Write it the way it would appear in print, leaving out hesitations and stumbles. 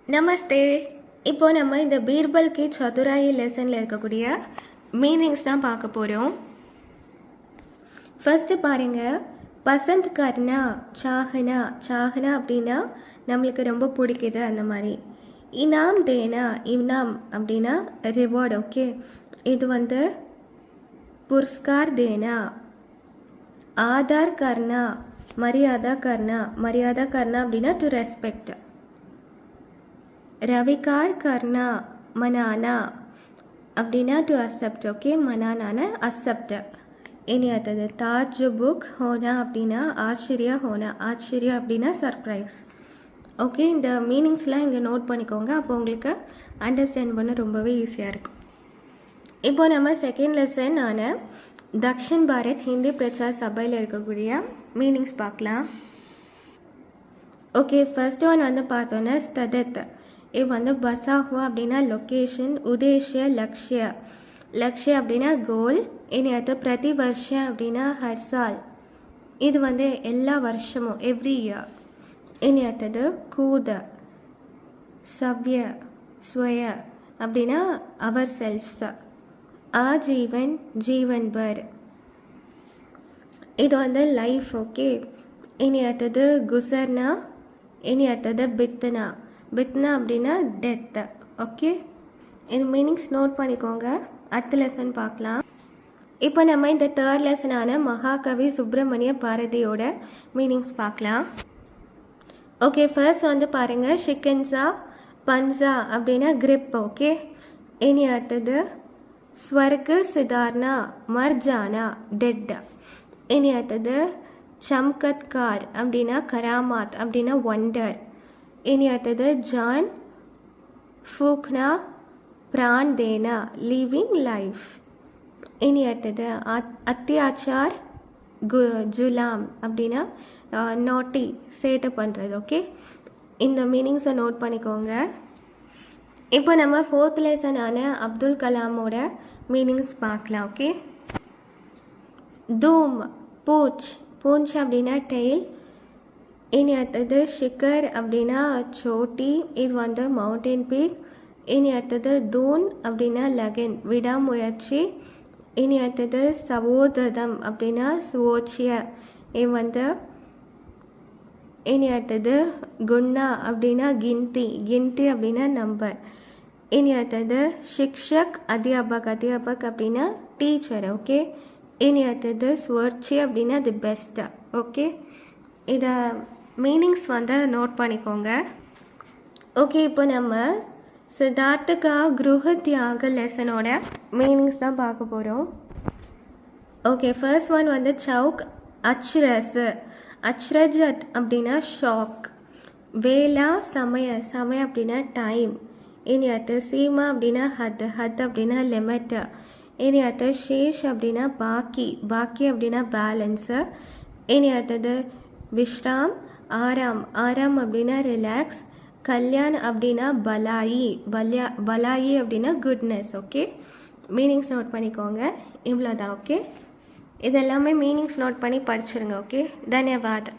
நமஸ்தே. இப்போ நம்ம இந்த பீர்பல் கி சதுராயி லெசனில் இருக்கக்கூடிய மீனிங்ஸ் தான் பார்க்க போகிறோம். ஃபஸ்ட்டு பாருங்கள், பசந்த் கர்னா, சாஹனா. சாஹனா அப்படின்னா நம்மளுக்கு ரொம்ப பிடிக்குது அந்த மாதிரி. இனாம் தேனா, இனாம் அப்படின்னா ரிவார்டு. ஓகே, இது வந்து புரஸ்கார் தேனா. ஆதார் கர்னா, மரியாதா கர்னா. மரியாதா கர்னா அப்படின்னா டு ரெஸ்பெக்ட். रविकार करना, मनाना அப்படின்னா டு அக்செப்ட். ஓகே, மனானான அக்செப்ட். இனி அடுத்தது தாஜுபுக் ஹோனா அப்படின்னா ஆச்சரியா ஹோனா. ஆச்சரியா அப்படின்னா சர்ப்ரைஸ். ஓகே, இந்த மீனிங்ஸ்லாம் இங்கே நோட் பண்ணிக்கோங்க, அப்போ உங்களுக்கு அண்டர்ஸ்டாண்ட் பண்ண ரொம்பவே ஈஸியாக இருக்கும். இப்போ நம்ம செகண்ட் லெசன் ஆன தக்ஷின் பாரத் ஹிந்தி பிரச்சார் சபையில் இருக்கக்கூடிய மீனிங்ஸ் பார்க்கலாம். ஓகே, ஃபர்ஸ்ட் ஒன் வந்து பார்த்தோன்னா ஸ்ததத். இது வந்து பஸா ஹுவா அப்படின்னா லொக்கேஷன், உதேஷ்ய லக்ஷ்ய. லக்ஷ்ய அப்படின்னா கோல். இனி அடுத்து பிரதி வருஷம் அப்படின்னா ஹர் சால். இது வந்து எல்லா வருஷமும், எவ்ரி இயர். இனி அடுத்தது கூத, சவ்ய, ஸ்வய அப்படின்னா அவர் செல்ஃப்ஸ். ஆஜீவன், ஜீவன் பர், இது வந்து லைஃப். ஓகே, இனி அடுத்தது குசர்னா. இனி அடுத்தது பித்னா. பித்னா அப்படின்னா டெத்து. ஓகே, இது மீனிங்ஸ் நோட் பண்ணிக்கோங்க. அடுத்த லெசன் பார்க்கலாம். இப்போ நம்ம இந்த தேர்ட் லெசனான மகாகவி சுப்பிரமணிய பாரதியோட மீனிங்ஸ் பார்க்கலாம். ஓகே, ஃபர்ஸ்ட் வந்து பாருங்கள், ஷிக்கன்ஸா, பன்ஸா அப்படின்னா கிரிப். ஓகே, இனி அடுத்தது ஸ்வர்க்கு சிதார்னா, மர்ஜானா டெட். இனி அடுத்தது சம்கத்கார் அப்படின்னா கராமாத் அப்படின்னா ஒண்டர். இனி அடுத்தது ஜான் ஃபூக்னா, பிரான் தேனா, லிவிங் லைஃப். இனி அடுத்தது அத்தியாச்சார் ஜுலாம் அப்படின்னா நாட்டி, சேட்டை பண்ணுறது. ஓகே, இந்த மீனிங்ஸை நோட் பண்ணிக்கோங்க. இப்போ நம்ம ஃபோர்த் லெசனான அப்துல் கலாமோட மீனிங்ஸ் பார்க்கலாம். ஓகே, தூம், பூச். பூஞ்ச் அப்படின்னா டெய்ல். இனி அடுத்தது ஷிக்கர் அப்படின்னா சோட்டி, இது வந்து மவுண்டன் பீக். இனி அடுத்தது தூன் அப்படின்னா லகன், விடாமுயற்சி. இனி அடுத்தது சவோததம் அப்படின்னா சுவோச்சிய, இது வந்து. இனி அடுத்தது குன்னா அப்படின்னா கின்தி, கின்தி அப்படின்னா நம்பர். இனி அடுத்தது ஷிக்ஷக், அத்தியாபக். அத்தியாபக் அப்படின்னா டீச்சர். ஓகே, இனி அடுத்தது ஸ்வர்ச்சி அப்படின்னா தி பெஸ்ட். ஓகே, இதை மீனிங்ஸ் வந்து நோட் பண்ணிக்கோங்க. ஓகே, இப்போ நம்ம சித்தார்த்தகா குருஹ தியாக லெசனோட மீனிங்ஸ் தான் பார்க்க போகிறோம். ஓகே, ஃபர்ஸ்ட் ஒன் வந்து சவுக், அச்ரஸ். அச்ரஜ் அப்படின்னா ஷாக். வேலா, சமய. சமய அப்படின்னா டைம். இனி அடுத்து சீமா அப்படின்னா ஹத். ஹத் அப்படின்னா லிமிட். இனி அடுத்து ஷேஷ் அப்படின்னா பாக்கி. பாக்கி அப்படின்னா பேலன்ஸு. இனி அடுத்தது விஷ்ராம், ஆராம். ஆராம் அப்படின்னா ரிலாக்ஸ். கல்யாண் அப்படின்னா பலாயி. பலாயி அப்படின்னா குட்னஸ். ஓகே, மீனிங்ஸ் நோட் பண்ணிக்கோங்க. இவ்வளோதான். ஓகே, இதெல்லாமே மீனிங்ஸ் நோட் பண்ணி படிச்சிருங்க. ஓகே, தன்யவாத்.